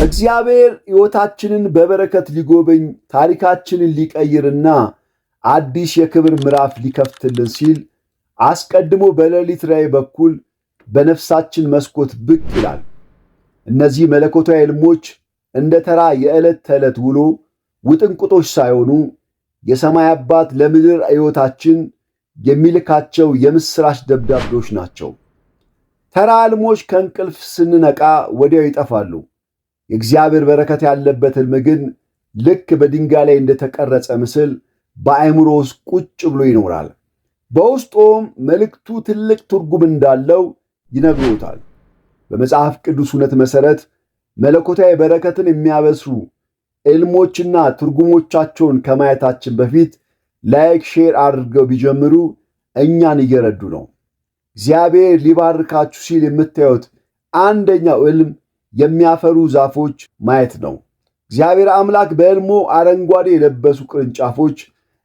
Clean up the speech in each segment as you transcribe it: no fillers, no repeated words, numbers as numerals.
እግዚአብሔር ሕይወታችንን በበረከት ሊጎበኝ ታሪካችንን ሊቀይርና አዲስ የክብር ምዕራፍ ሊከፍትልን ሲል አስቀድሞ በሌሊት ራእይ በኩል በነፍሳችን መስኮት ብቅ ይላል። እነዚህ መለኮታዊ ሕልሞች እንደ ተራ የዕለት ተዕለት ውሎ ውጥንቁጦች ሳይሆኑ የሰማይ አባት ለምድር ሕይወታችን የሚልካቸው የምሥራች ደብዳቤዎች ናቸው። ተራ ሕልሞች ከእንቅልፍ ስንነቃ ወዲያው ይጠፋሉ። የእግዚአብሔር በረከት ያለበት ሕልም ግን ልክ በድንጋይ ላይ እንደተቀረጸ ምስል በአእምሮ ውስጥ ቁጭ ብሎ ይኖራል። በውስጡም መልእክቱ ትልቅ ትርጉም እንዳለው ይነግሮታል። በመጽሐፍ ቅዱስ እውነት መሠረት መለኮታዊ በረከትን የሚያበስሩ ሕልሞችና ትርጉሞቻቸውን ከማየታችን በፊት ላይክ፣ ሼር አድርገው ቢጀምሩ እኛን እየረዱ ነው። እግዚአብሔር ሊባርካችሁ ሲል የምታዩት አንደኛው ሕልም የሚያፈሩ ዛፎች ማየት ነው። እግዚአብሔር አምላክ በሕልሙ አረንጓዴ የለበሱ ቅርንጫፎች፣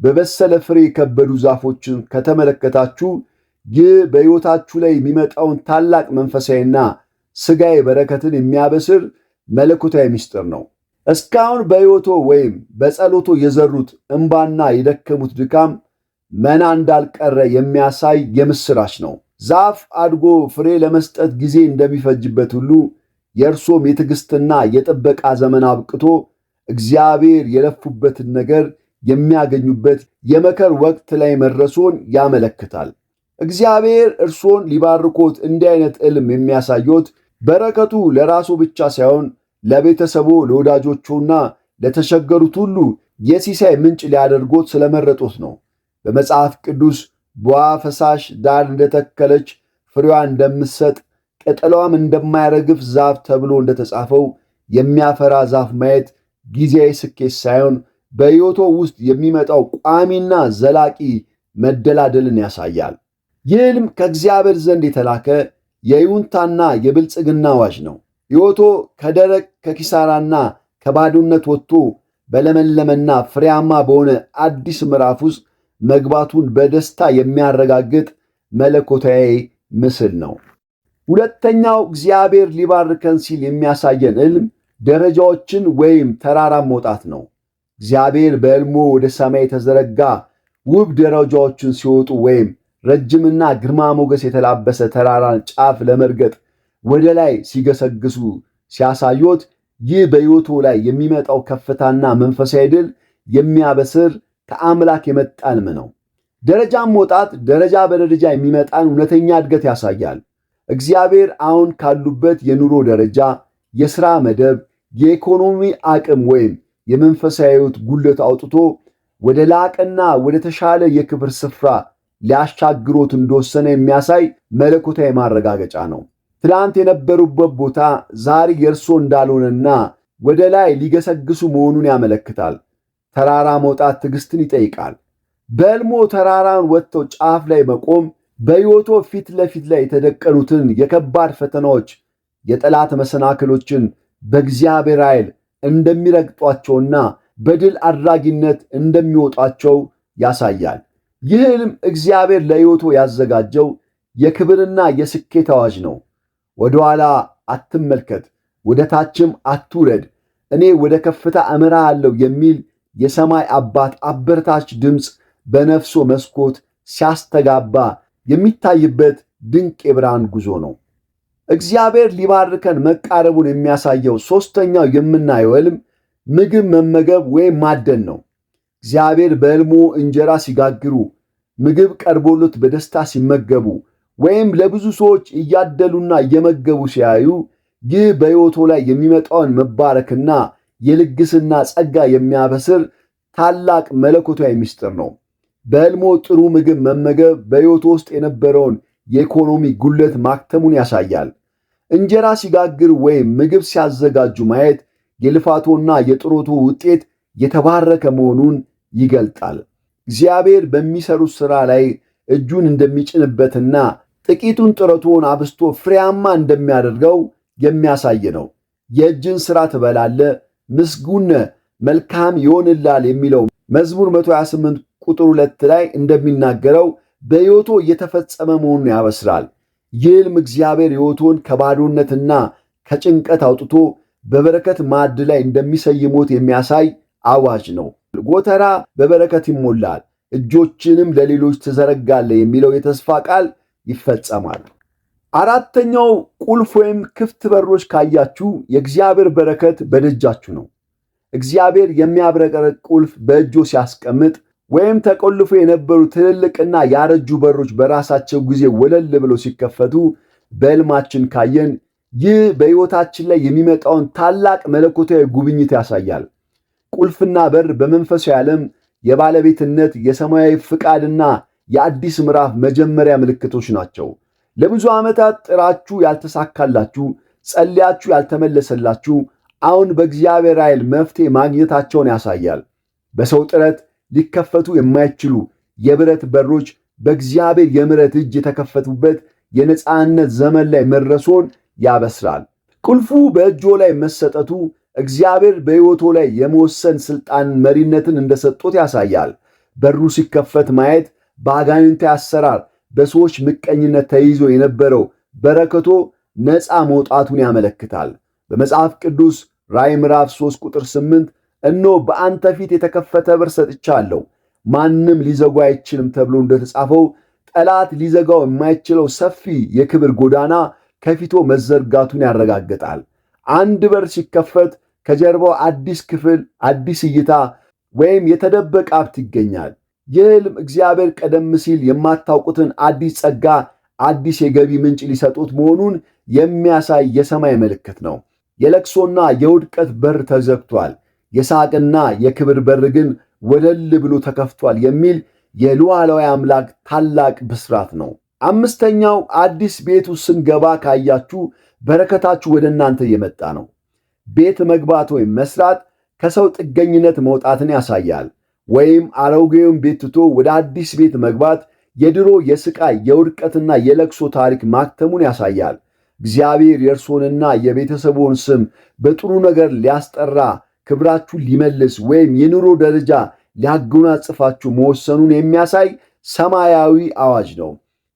በበሰለ ፍሬ የከበዱ ዛፎችን ከተመለከታችሁ ይህ በሕይወታችሁ ላይ የሚመጣውን ታላቅ መንፈሳዊና ሥጋዊ በረከትን የሚያበስር መለኮታዊ ምስጢር ነው። እስካሁን በሕይወቶ ወይም በጸሎቶ የዘሩት እንባና የደከሙት ድካም መና እንዳልቀረ የሚያሳይ የምሥራች ነው። ዛፍ አድጎ ፍሬ ለመስጠት ጊዜ እንደሚፈጅበት ሁሉ የእርሶም የትዕግሥትና የጥበቃ ዘመን አብቅቶ እግዚአብሔር የለፉበትን ነገር የሚያገኙበት የመከር ወቅት ላይ መድረሶን ያመለክታል። እግዚአብሔር እርሶን ሊባርኮት እንዲህ አይነት ሕልም የሚያሳዮት በረከቱ ለራሱ ብቻ ሳይሆን ለቤተሰቦ፣ ለወዳጆቹና ለተቸገሩት ሁሉ የሲሳይ ምንጭ ሊያደርጎት ስለመረጦት ነው። በመጽሐፍ ቅዱስ በውኃ ፈሳሽ ዳር እንደተከለች ፍሬዋ እንደምትሰጥ ቅጠሏም እንደማይረግፍ ዛፍ ተብሎ እንደተጻፈው የሚያፈራ ዛፍ ማየት ጊዜያዊ ስኬት ሳይሆን በሕይወቶ ውስጥ የሚመጣው ቋሚና ዘላቂ መደላደልን ያሳያል። ይህ ሕልም ከእግዚአብሔር ዘንድ የተላከ የይሁንታና የብልጽግና አዋጅ ነው። ሕይወቶ ከደረቅ ከኪሳራና ከባዶነት ወጥቶ በለመለመና ፍሬያማ በሆነ አዲስ ምዕራፍ ውስጥ መግባቱን በደስታ የሚያረጋግጥ መለኮታዊ ምስል ነው። ሁለተኛው እግዚአብሔር ሊባርከን ሲል የሚያሳየን ሕልም ደረጃዎችን ወይም ተራራን መውጣት ነው። እግዚአብሔር በሕልሙ ወደ ሰማይ የተዘረጋ ውብ ደረጃዎችን ሲወጡ ወይም ረጅምና ግርማ ሞገስ የተላበሰ ተራራን ጫፍ ለመርገጥ ወደ ላይ ሲገሰግሱ ሲያሳዮት ይህ በሕይወቱ ላይ የሚመጣው ከፍታና መንፈሳዊ ድል የሚያበስር ከአምላክ የመጣ ሕልም ነው። ደረጃን መውጣት ደረጃ በደረጃ የሚመጣን እውነተኛ እድገት ያሳያል። እግዚአብሔር አሁን ካሉበት የኑሮ ደረጃ፣ የሥራ መደብ፣ የኢኮኖሚ አቅም ወይም የመንፈሳዊ ሕይወት ጉልበት አውጥቶ ወደ ላቀና ወደ ተሻለ የክብር ስፍራ ሊያሻግሮት እንደወሰነ የሚያሳይ መለኮታዊ ማረጋገጫ ነው። ትላንት የነበሩበት ቦታ ዛሬ የእርሶ እንዳልሆነና ወደ ላይ ሊገሰግሱ መሆኑን ያመለክታል። ተራራ መውጣት ትዕግሥትን ይጠይቃል። በሕልሞ ተራራን ወጥተው ጫፍ ላይ መቆም በሕይወቶ ፊት ለፊት ላይ የተደቀኑትን የከባድ ፈተናዎች፣ የጠላት መሰናክሎችን በእግዚአብሔር ኃይል እንደሚረግጧቸውና በድል አድራጊነት እንደሚወጣቸው ያሳያል። ይህ ሕልም እግዚአብሔር ለሕይወቶ ያዘጋጀው የክብርና የስኬት አዋጅ ነው። ወደ ኋላ አትመልከት፣ ወደ ታችም አትውረድ፣ እኔ ወደ ከፍታ እመራሃለሁ የሚል የሰማይ አባት አበረታች ድምፅ በነፍሶ መስኮት ሲያስተጋባ የሚታይበት ድንቅ የብርሃን ጉዞ ነው። እግዚአብሔር ሊባርከን መቃረቡን የሚያሳየው ሦስተኛው የምናየው ሕልም ምግብ መመገብ ወይም ማደን ነው። እግዚአብሔር በሕልሙ እንጀራ ሲጋግሩ፣ ምግብ ቀርቦሎት በደስታ ሲመገቡ ወይም ለብዙ ሰዎች እያደሉና እየመገቡ ሲያዩ ይህ በሕይወቶ ላይ የሚመጣውን መባረክና የልግስና ጸጋ የሚያበስር ታላቅ መለኮታዊ ምስጢር ነው። በሕልሞ ጥሩ ምግብ መመገብ በሕይወቶ ውስጥ የነበረውን የኢኮኖሚ ጉድለት ማክተሙን ያሳያል። እንጀራ ሲጋግር ወይም ምግብ ሲያዘጋጁ ማየት የልፋቶና የጥረቶ ውጤት የተባረከ መሆኑን ይገልጣል። እግዚአብሔር በሚሰሩት ሥራ ላይ እጁን እንደሚጭንበትና ጥቂቱን ጥረቱን አብስቶ ፍሬያማ እንደሚያደርገው የሚያሳይ ነው። የእጅን ሥራ ትበላለህ፣ ምስጉን መልካም ይሆንላል የሚለው መዝሙር 128 ቁጥር 2 ላይ እንደሚናገረው በሕይወቶ እየተፈጸመ መሆኑን ያበስራል። ይህ ሕልም እግዚአብሔር ሕይወቶን ከባዶነትና ከጭንቀት አውጥቶ በበረከት ማዕድ ላይ እንደሚሰይሙት የሚያሳይ አዋጅ ነው። ጎተራ በበረከት ይሞላል፣ እጆችንም ለሌሎች ትዘረጋለህ የሚለው የተስፋ ቃል ይፈጸማል። አራተኛው ቁልፍ ወይም ክፍት በሮች ካያችሁ የእግዚአብሔር በረከት በደጃችሁ ነው። እግዚአብሔር የሚያብረቀርቅ ቁልፍ በእጆ ሲያስቀምጥ ወይም ተቆልፎ የነበሩ ትልልቅና ያረጁ በሮች በራሳቸው ጊዜ ወለል ብለው ሲከፈቱ በሕልማችን ካየን ይህ በሕይወታችን ላይ የሚመጣውን ታላቅ መለኮታዊ ጉብኝት ያሳያል። ቁልፍና በር በመንፈሳዊ ዓለም የባለቤትነት የሰማያዊ ፍቃድና የአዲስ ምዕራፍ መጀመሪያ ምልክቶች ናቸው። ለብዙ ዓመታት ጥራችሁ ያልተሳካላችሁ፣ ጸልያችሁ ያልተመለሰላችሁ አሁን በእግዚአብሔር ኃይል መፍትሄ ማግኘታቸውን ያሳያል። በሰው ጥረት ሊከፈቱ የማይችሉ የብረት በሮች በእግዚአብሔር የምሕረት እጅ የተከፈቱበት የነጻነት ዘመን ላይ መድረሶን ያበስራል። ቁልፉ በእጆ ላይ መሰጠቱ እግዚአብሔር በሕይወቶ ላይ የመወሰን ሥልጣን መሪነትን እንደሰጡት ያሳያል። በሩ ሲከፈት ማየት በአጋንንታዊ አሰራር በሰዎች ምቀኝነት ተይዞ የነበረው በረከቶ ነፃ መውጣቱን ያመለክታል። በመጽሐፍ ቅዱስ ራዕይ ምዕራፍ 3 ቁጥር 8 እነሆ በአንተ ፊት የተከፈተ በር ሰጥቻለሁ፣ ማንም ሊዘጋው አይችልም ተብሎ እንደተጻፈው ጠላት ሊዘጋው የማይችለው ሰፊ የክብር ጎዳና ከፊቶ መዘርጋቱን ያረጋግጣል። አንድ በር ሲከፈት ከጀርባው አዲስ ክፍል፣ አዲስ እይታ ወይም የተደበቀ ሀብት ይገኛል። ይህ ሕልም እግዚአብሔር ቀደም ሲል የማታውቁትን አዲስ ጸጋ፣ አዲስ የገቢ ምንጭ ሊሰጡት መሆኑን የሚያሳይ የሰማይ ምልክት ነው። የለቅሶና የውድቀት በር ተዘግቷል፣ የሳቅና የክብር በር ግን ወለል ብሎ ተከፍቷል የሚል የሉዓላዊ አምላክ ታላቅ ብስራት ነው። አምስተኛው አዲስ ቤት ውስጥ ስንገባ ካያችሁ በረከታችሁ ወደ እናንተ እየመጣ ነው። ቤት መግባት ወይም መስራት ከሰው ጥገኝነት መውጣትን ያሳያል። ወይም አሮጌውን ቤት ትቶ ወደ አዲስ ቤት መግባት የድሮ የስቃይ የውድቀትና የለቅሶ ታሪክ ማክተሙን ያሳያል። እግዚአብሔር የእርሶንና የቤተሰቦን ስም በጥሩ ነገር ሊያስጠራ፣ ክብራችሁን ሊመልስ ወይም የኑሮ ደረጃ ሊያጎናጽፋችሁ መወሰኑን የሚያሳይ ሰማያዊ አዋጅ ነው።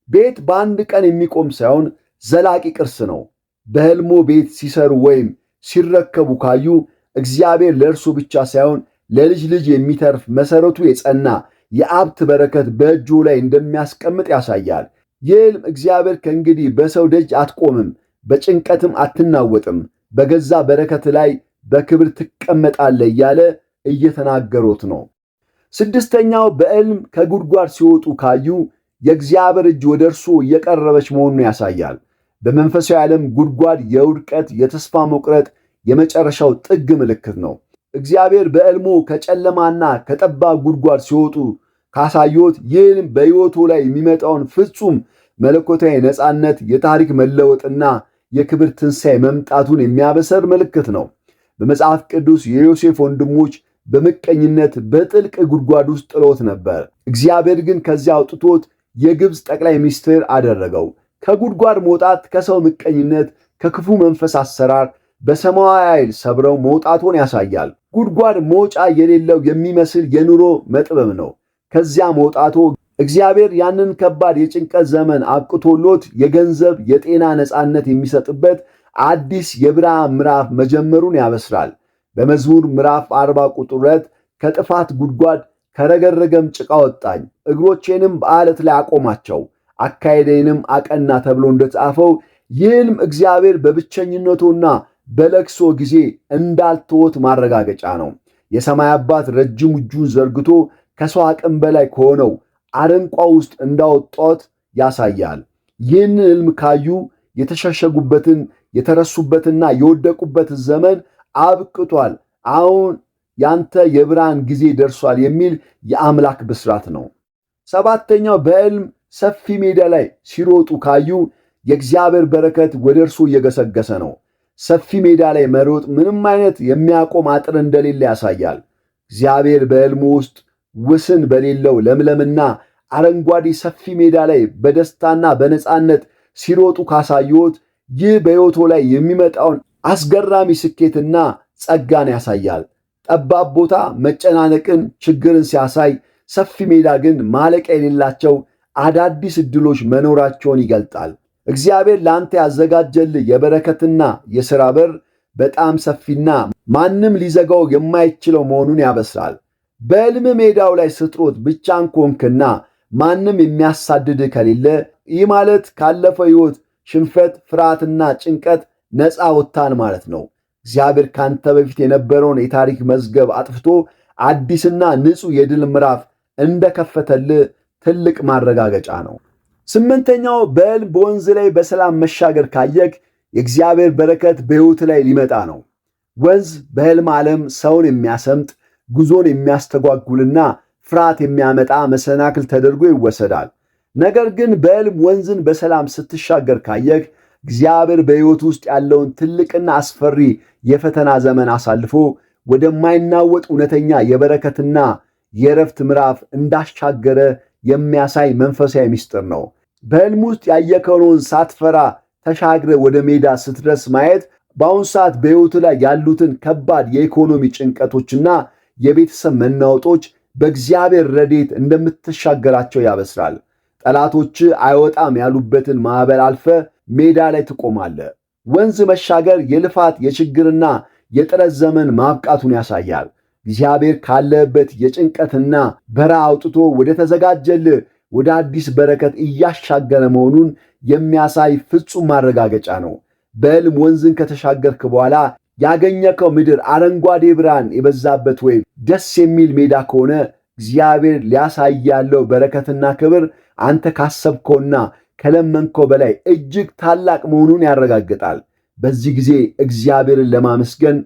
ቤት በአንድ ቀን የሚቆም ሳይሆን ዘላቂ ቅርስ ነው። በሕልሞ ቤት ሲሰሩ ወይም ሲረከቡ ካዩ እግዚአብሔር ለእርሱ ብቻ ሳይሆን ለልጅ ልጅ የሚተርፍ መሠረቱ የጸና የሀብት በረከት በእጁ ላይ እንደሚያስቀምጥ ያሳያል። ይህ ሕልም እግዚአብሔር ከእንግዲህ በሰው ደጅ አትቆምም፣ በጭንቀትም አትናወጥም፣ በገዛ በረከት ላይ በክብር ትቀመጣለህ እያለ እየተናገሩት ነው። ስድስተኛው በሕልም ከጉድጓድ ሲወጡ ካዩ የእግዚአብሔር እጅ ወደ እርሱ እየቀረበች መሆኑን ያሳያል። በመንፈሳዊ ዓለም ጉድጓድ የውድቀት፣ የተስፋ መቁረጥ የመጨረሻው ጥግ ምልክት ነው። እግዚአብሔር በሕልሙ ከጨለማና ከጠባብ ጉድጓድ ሲወጡ ካሳዮት ይህም በሕይወቱ ላይ የሚመጣውን ፍጹም መለኮታዊ ነፃነት፣ የታሪክ መለወጥና የክብር ትንሣኤ መምጣቱን የሚያበሰር ምልክት ነው። በመጽሐፍ ቅዱስ የዮሴፍ ወንድሞች በምቀኝነት በጥልቅ ጉድጓድ ውስጥ ጥሎት ነበር። እግዚአብሔር ግን ከዚያ አውጥቶት የግብፅ ጠቅላይ ሚኒስትር አደረገው። ከጉድጓድ መውጣት ከሰው ምቀኝነት፣ ከክፉ መንፈስ አሰራር በሰማያዊ ኃይል ሰብረው መውጣቱን ያሳያል። ጉድጓድ መውጫ የሌለው የሚመስል የኑሮ መጥበብ ነው። ከዚያ መውጣቱ እግዚአብሔር ያንን ከባድ የጭንቀት ዘመን አብቅቶሎት የገንዘብ የጤና ነፃነት የሚሰጥበት አዲስ የብርሃን ምዕራፍ መጀመሩን ያበስራል። በመዝሙር ምዕራፍ 40 ቁጥር 2 ከጥፋት ጉድጓድ ከረገረገም ጭቃ ወጣኝ፣ እግሮቼንም በዓለት ላይ አቆማቸው፣ አካሄዴንም አቀና ተብሎ እንደተጻፈው ይህም እግዚአብሔር በብቸኝነቱና በለቅሶ ጊዜ እንዳልተወት ማረጋገጫ ነው። የሰማይ አባት ረጅም እጁን ዘርግቶ ከሰው አቅም በላይ ከሆነው አረንቋ ውስጥ እንዳወጣት ያሳያል። ይህን ሕልም ካዩ የተሸሸጉበትን የተረሱበትና የወደቁበት ዘመን አብቅቷል፣ አሁን ያንተ የብርሃን ጊዜ ደርሷል የሚል የአምላክ ብስራት ነው። ሰባተኛው በሕልም ሰፊ ሜዳ ላይ ሲሮጡ ካዩ የእግዚአብሔር በረከት ወደ እርሱ እየገሰገሰ ነው። ሰፊ ሜዳ ላይ መሮጥ ምንም አይነት የሚያቆም አጥር እንደሌለ ያሳያል። እግዚአብሔር በሕልሙ ውስጥ ውስን በሌለው ለምለምና አረንጓዴ ሰፊ ሜዳ ላይ በደስታና በነፃነት ሲሮጡ ካሳዩት ይህ በሕይወቶ ላይ የሚመጣውን አስገራሚ ስኬትና ጸጋን ያሳያል። ጠባብ ቦታ መጨናነቅን፣ ችግርን ሲያሳይ፣ ሰፊ ሜዳ ግን ማለቂያ የሌላቸው አዳዲስ ዕድሎች መኖራቸውን ይገልጣል። እግዚአብሔር ለአንተ ያዘጋጀልህ የበረከትና የሥራ በር በጣም ሰፊና ማንም ሊዘጋው የማይችለው መሆኑን ያበስራል። በሕልም ሜዳው ላይ ስትሮጥ ብቻህን ከሆንክና ማንም የሚያሳድድ ከሌለ ይህ ማለት ካለፈው ሕይወት ሽንፈት፣ ፍርሃትና ጭንቀት ነፃ ወጥተሃል ማለት ነው። እግዚአብሔር ካንተ በፊት የነበረውን የታሪክ መዝገብ አጥፍቶ አዲስና ንጹሕ የድል ምዕራፍ እንደከፈተልህ ትልቅ ማረጋገጫ ነው። ስምንተኛው በሕልም በወንዝ ላይ በሰላም መሻገር ካየክ የእግዚአብሔር በረከት በሕይወት ላይ ሊመጣ ነው። ወንዝ በሕልም ዓለም ሰውን የሚያሰምጥ ጉዞን የሚያስተጓጉልና ፍርሃት የሚያመጣ መሰናክል ተደርጎ ይወሰዳል። ነገር ግን በሕልም ወንዝን በሰላም ስትሻገር ካየክ እግዚአብሔር በሕይወት ውስጥ ያለውን ትልቅና አስፈሪ የፈተና ዘመን አሳልፎ ወደማይናወጥ እውነተኛ የበረከትና የእረፍት ምዕራፍ እንዳሻገረ የሚያሳይ መንፈሳዊ ምስጢር ነው። በሕልም ውስጥ ያየከውን ሳትፈራ ተሻግረ ወደ ሜዳ ስትደርስ ማየት በአሁኑ ሰዓት በሕይወት ላይ ያሉትን ከባድ የኢኮኖሚ ጭንቀቶችና የቤተሰብ መናወጦች በእግዚአብሔር ረድኤት እንደምትሻገራቸው ያበስራል። ጠላቶች አይወጣም ያሉበትን ማዕበል አልፈ ሜዳ ላይ ትቆማለህ። ወንዝ መሻገር የልፋት የችግርና የጥረት ዘመን ማብቃቱን ያሳያል። እግዚአብሔር ካለበት የጭንቀትና በረሃ አውጥቶ ወደ ተዘጋጀልህ ወደ አዲስ በረከት እያሻገረ መሆኑን የሚያሳይ ፍጹም ማረጋገጫ ነው። በሕልም ወንዝን ከተሻገርክ በኋላ ያገኘከው ምድር አረንጓዴ ብርሃን የበዛበት ወይም ደስ የሚል ሜዳ ከሆነ እግዚአብሔር ሊያሳይ ያለው በረከትና ክብር አንተ ካሰብከውና ከለመንከው በላይ እጅግ ታላቅ መሆኑን ያረጋግጣል። በዚህ ጊዜ እግዚአብሔርን ለማመስገን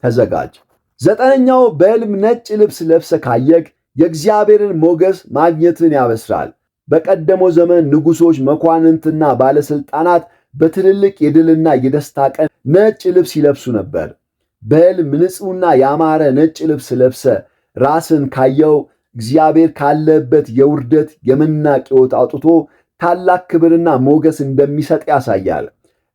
ተዘጋጅ። ዘጠነኛው በሕልም ነጭ ልብስ ለብሰ ካየክ የእግዚአብሔርን ሞገስ ማግኘትን ያበስራል። በቀደመው ዘመን ንጉሶች፣ መኳንንትና ባለሥልጣናት በትልልቅ የድልና የደስታ ቀን ነጭ ልብስ ይለብሱ ነበር። በሕልም ንጹሕና ያማረ ነጭ ልብስ ለብሰ ራስን ካየው እግዚአብሔር ካለበት የውርደት የመናቅ ሕይወት አውጥቶ ታላቅ ክብርና ሞገስ እንደሚሰጥ ያሳያል።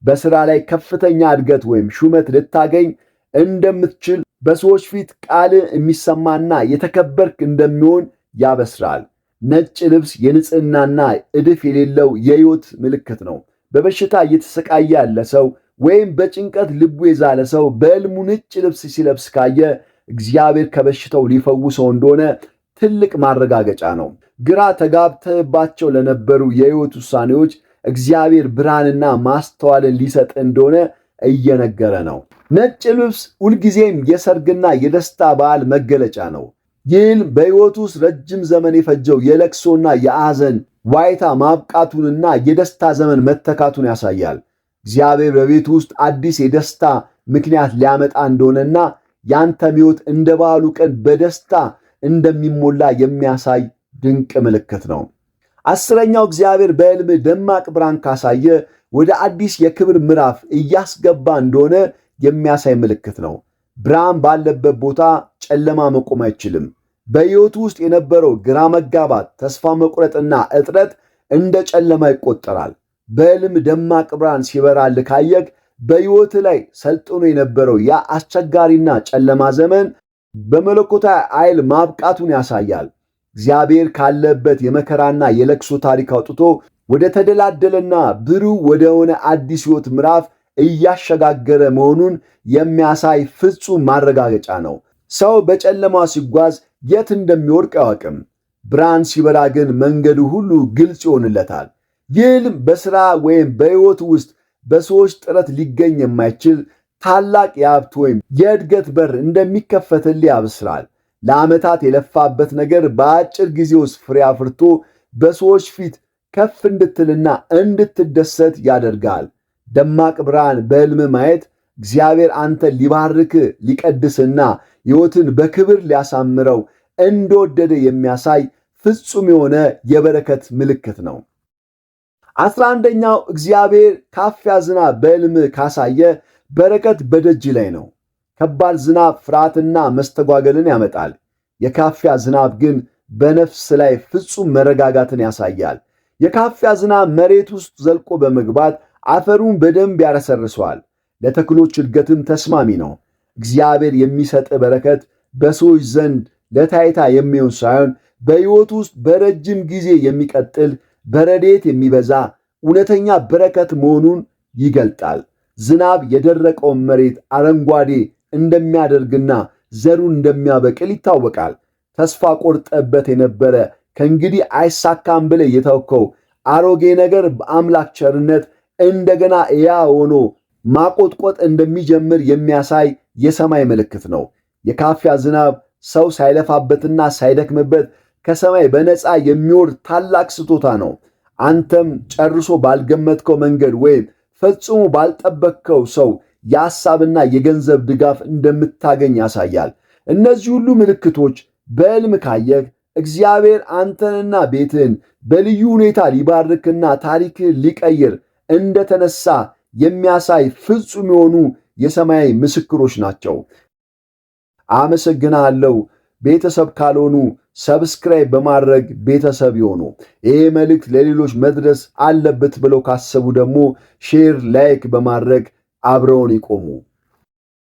በሥራ ላይ ከፍተኛ እድገት ወይም ሹመት ልታገኝ እንደምትችል በሰዎች ፊት ቃል የሚሰማና የተከበርክ እንደሚሆን ያበስራል። ነጭ ልብስ የንጽህናና እድፍ የሌለው የሕይወት ምልክት ነው። በበሽታ እየተሰቃየ ያለ ሰው ወይም በጭንቀት ልቡ የዛለ ሰው በሕልሙ ነጭ ልብስ ሲለብስ ካየ እግዚአብሔር ከበሽታው ሊፈውሰው እንደሆነ ትልቅ ማረጋገጫ ነው። ግራ ተጋብተባቸው ለነበሩ የሕይወት ውሳኔዎች እግዚአብሔር ብርሃንና ማስተዋልን ሊሰጥ እንደሆነ እየነገረ ነው። ነጭ ልብስ ሁልጊዜም የሰርግና የደስታ በዓል መገለጫ ነው። ይህም በሕይወቱ ውስጥ ረጅም ዘመን የፈጀው የለቅሶና የሐዘን ዋይታ ማብቃቱንና የደስታ ዘመን መተካቱን ያሳያል። እግዚአብሔር በቤቱ ውስጥ አዲስ የደስታ ምክንያት ሊያመጣ እንደሆነና ያንተም ሕይወት እንደ በዓሉ ቀን በደስታ እንደሚሞላ የሚያሳይ ድንቅ ምልክት ነው። አስረኛው እግዚአብሔር በሕልም ደማቅ ብርሃን ካሳየ ወደ አዲስ የክብር ምዕራፍ እያስገባ እንደሆነ የሚያሳይ ምልክት ነው። ብርሃን ባለበት ቦታ ጨለማ መቆም አይችልም። በሕይወቱ ውስጥ የነበረው ግራ መጋባት፣ ተስፋ መቁረጥና እጥረት እንደ ጨለማ ይቆጠራል። በሕልም ደማቅ ብርሃን ሲበራልህ ካየህ በሕይወት ላይ ሰልጥኖ የነበረው ያ አስቸጋሪና ጨለማ ዘመን በመለኮታዊ ኃይል ማብቃቱን ያሳያል። እግዚአብሔር ካለበት የመከራና የለቅሶ ታሪክ አውጥቶ ወደ ተደላደለና ብሩህ ወደሆነ አዲስ ሕይወት ምዕራፍ እያሸጋገረ መሆኑን የሚያሳይ ፍጹም ማረጋገጫ ነው። ሰው በጨለማ ሲጓዝ የት እንደሚወድቅ አያውቅም። ብርሃን ሲበራ ግን መንገዱ ሁሉ ግልጽ ይሆንለታል። ይህም በሥራ ወይም በሕይወት ውስጥ በሰዎች ጥረት ሊገኝ የማይችል ታላቅ የሀብት ወይም የእድገት በር እንደሚከፈትልህ ያበስራል። ለዓመታት የለፋበት ነገር በአጭር ጊዜ ውስጥ ፍሬ አፍርቶ በሰዎች ፊት ከፍ እንድትልና እንድትደሰት ያደርጋል። ደማቅ ብርሃን በሕልም ማየት እግዚአብሔር አንተን ሊባርክ ሊቀድስና ሕይወትን በክብር ሊያሳምረው እንደወደደ የሚያሳይ ፍጹም የሆነ የበረከት ምልክት ነው። 11ኛው እግዚአብሔር ካፊያ ዝናብ በሕልም ካሳየ በረከት በደጅ ላይ ነው። ከባድ ዝናብ ፍርሃትና መስተጓገልን ያመጣል። የካፊያ ዝናብ ግን በነፍስ ላይ ፍጹም መረጋጋትን ያሳያል። የካፊያ ዝናብ መሬት ውስጥ ዘልቆ በመግባት አፈሩን በደንብ ያረሰርሰዋል። ለተክሎች እድገትም ተስማሚ ነው። እግዚአብሔር የሚሰጥ በረከት በሰዎች ዘንድ ለታይታ የሚሆን ሳይሆን በሕይወት ውስጥ በረጅም ጊዜ የሚቀጥል በረድኤት የሚበዛ እውነተኛ በረከት መሆኑን ይገልጣል። ዝናብ የደረቀውን መሬት አረንጓዴ እንደሚያደርግና ዘሩን እንደሚያበቅል ይታወቃል። ተስፋ ቆርጠበት የነበረ ከእንግዲህ አይሳካም ብለህ የተውከው አሮጌ ነገር በአምላክ ቸርነት እንደገና ሕያው ሆኖ ማቆጥቆጥ እንደሚጀምር የሚያሳይ የሰማይ ምልክት ነው። የካፊያ ዝናብ ሰው ሳይለፋበትና ሳይደክምበት ከሰማይ በነፃ የሚወርድ ታላቅ ስጦታ ነው። አንተም ጨርሶ ባልገመትከው መንገድ ወይም ፈጽሞ ባልጠበቅከው ሰው የሐሳብና የገንዘብ ድጋፍ እንደምታገኝ ያሳያል። እነዚህ ሁሉ ምልክቶች በሕልም ካየህ እግዚአብሔር አንተንና ቤትህን በልዩ ሁኔታ ሊባርክና ታሪክህን ሊቀይር እንደተነሳ የሚያሳይ ፍጹም የሆኑ የሰማይ ምስክሮች ናቸው። አመሰግናለሁ። ቤተሰብ ካልሆኑ ሰብስክራይብ በማድረግ ቤተሰብ ይሆኑ። ይሄ መልእክት ለሌሎች መድረስ አለበት ብለው ካሰቡ ደግሞ ሼር፣ ላይክ በማድረግ አብረውን ይቆሙ።